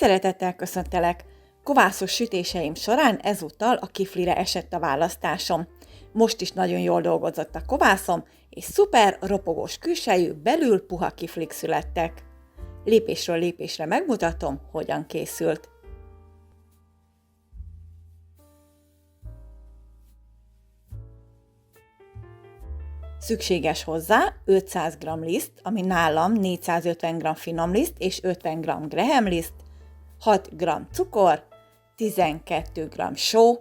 Szeretettel köszöntelek! Kovászos sütéseim során ezúttal a kiflire esett a választásom. Most is nagyon jól dolgozott a kovászom, és szuper, ropogós külsejű, belül puha kiflik születtek. Lépésről lépésre megmutatom, hogyan készült. Szükséges hozzá 500 g liszt, ami nálam 450 g finom liszt és 50 g graham liszt, 6 g cukor, 12 g só,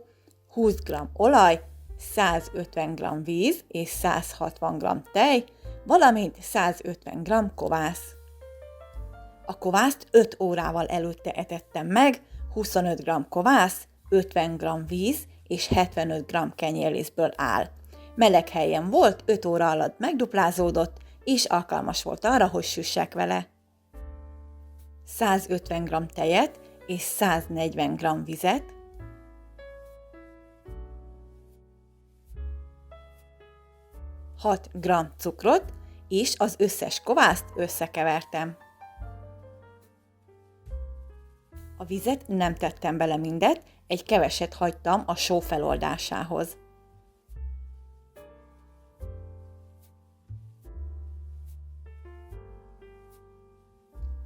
20 g olaj, 150 g víz és 160 g tej, valamint 150 g kovász. A kovászt 5 órával előtte etettem meg, 25 g kovász, 50 g víz és 75 g kenyérlisztből áll. Meleg helyen volt, 5 óra alatt megduplázódott, és alkalmas volt arra, hogy süssek vele. 150 g tejet és 140 g vizet, 6 g cukrot, és az összes kovászt összekevertem. A vizet nem tettem bele mindet, egy keveset hagytam a só feloldásához.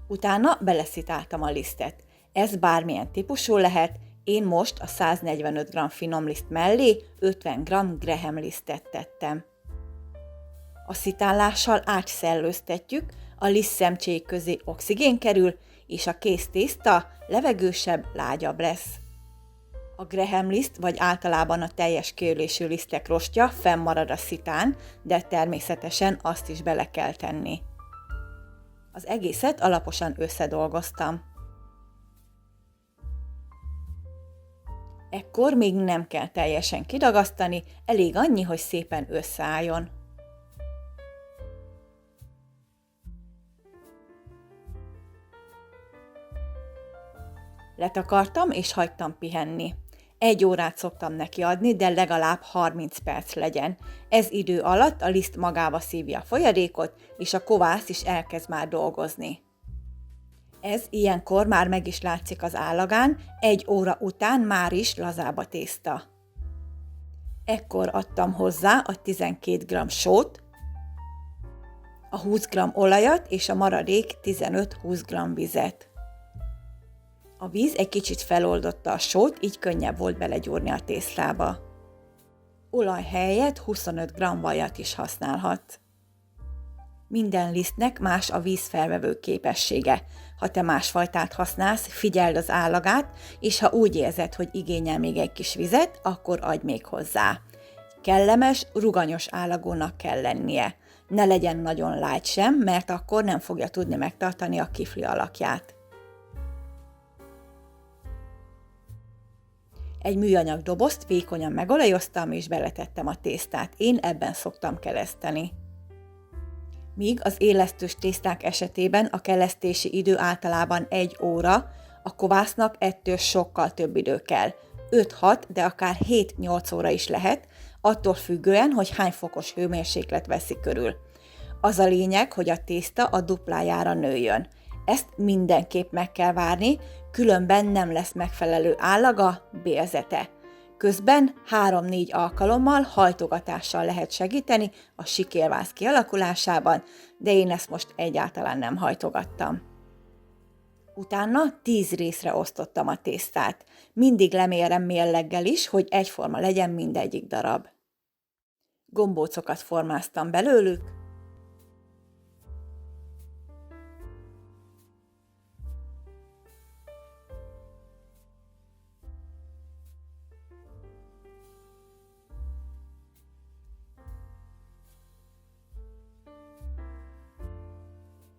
Utána beleszitáltam a lisztet. Ez bármilyen típusú lehet, én most a 145 g finom liszt mellé 50 g graham lisztet tettem. A szitálással átszellőztetjük, a lisztszemcsék közé oxigén kerül, és a kész tészta levegősebb, lágyabb lesz. A graham liszt, vagy általában a teljes kiölésű lisztek rostja fennmarad a szitán, de természetesen azt is bele kell tenni. Az egészet alaposan összedolgoztam. Ekkor még nem kell teljesen kidagasztani, elég annyi, hogy szépen összeálljon. Letakartam és hagytam pihenni. 1 órát szoktam neki adni, de legalább 30 perc legyen. Ez idő alatt a liszt magába szívja a folyadékot, és a kovász is elkezd már dolgozni. Ez ilyenkor már meg is látszik az állagán, 1 óra után már is lazább a tészta. Ekkor adtam hozzá a 12 g sót, a 20 g olajat és a maradék 15-20 g vizet. A víz egy kicsit feloldotta a sót, így könnyebb volt belegyúrni a tésztába. Olaj helyett 25 g vajat is használhat. Minden lisztnek más a vízfelvevő képessége. Ha te másfajtát használsz, figyeld az állagát, és ha úgy érzed, hogy igényel még egy kis vizet, akkor adj még hozzá. Kellemes, ruganyos állagúnak kell lennie. Ne legyen nagyon lágy sem, mert akkor nem fogja tudni megtartani a kifli alakját. Egy műanyag dobozt vékonyan megolajoztam és beletettem a tésztát. Én ebben szoktam keleszteni. Míg az élesztős tészták esetében a kelesztési idő általában 1 óra, a kovásznak ettől sokkal több idő kell. 5-6, de akár 7-8 óra is lehet, attól függően, hogy hány fokos hőmérséklet veszi körül. Az a lényeg, hogy a tészta a duplájára nőjön. Ezt mindenképp meg kell várni, különben nem lesz megfelelő állaga, bérzete. Közben 3-4 alkalommal hajtogatással lehet segíteni a sikérváz kialakulásában, de én ezt most egyáltalán nem hajtogattam. Utána 10 részre osztottam a tésztát. Mindig lemérem mérleggel is, hogy egyforma legyen mindegyik darab. Gombócokat formáztam belőlük,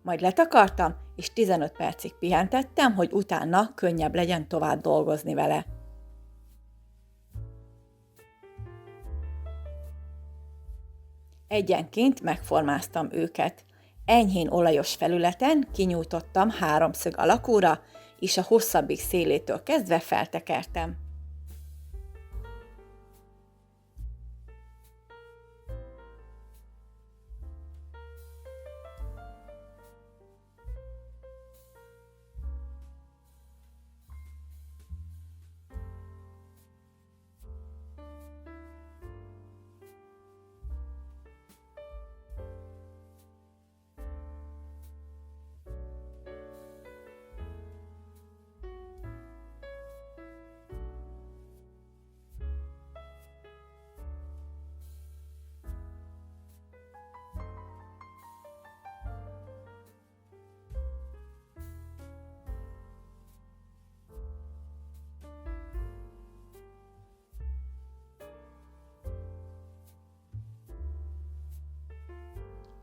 majd letakartam, és 15 percig pihentettem, hogy utána könnyebb legyen tovább dolgozni vele. Egyenként megformáztam őket. Enyhén olajos felületen kinyújtottam 3-szög alakúra, és a hosszabbik szélétől kezdve feltekertem.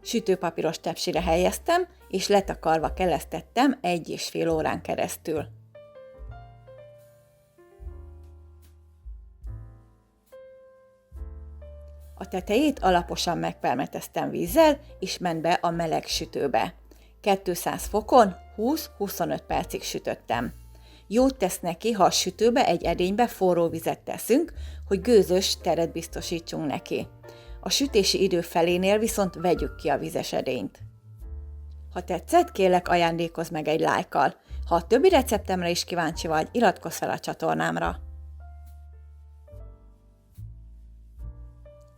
Sütőpapíros tepsire helyeztem, és letakarva kelesztettem 1,5 órán keresztül. A tetejét alaposan megpermeteztem vízzel, és ment be a meleg sütőbe. 200 fokon 20-25 percig sütöttem. Jót tesz neki, ha a sütőbe egy edénybe forró vizet teszünk, hogy gőzös teret biztosítsunk neki. A sütési idő felénél viszont vegyük ki a vizes edényt. Ha tetszett, kérlek ajándékozz meg egy lájkkal. Ha a többi receptemre is kíváncsi vagy, iratkozz fel a csatornámra.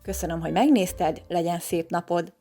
Köszönöm, hogy megnézted, legyen szép napod!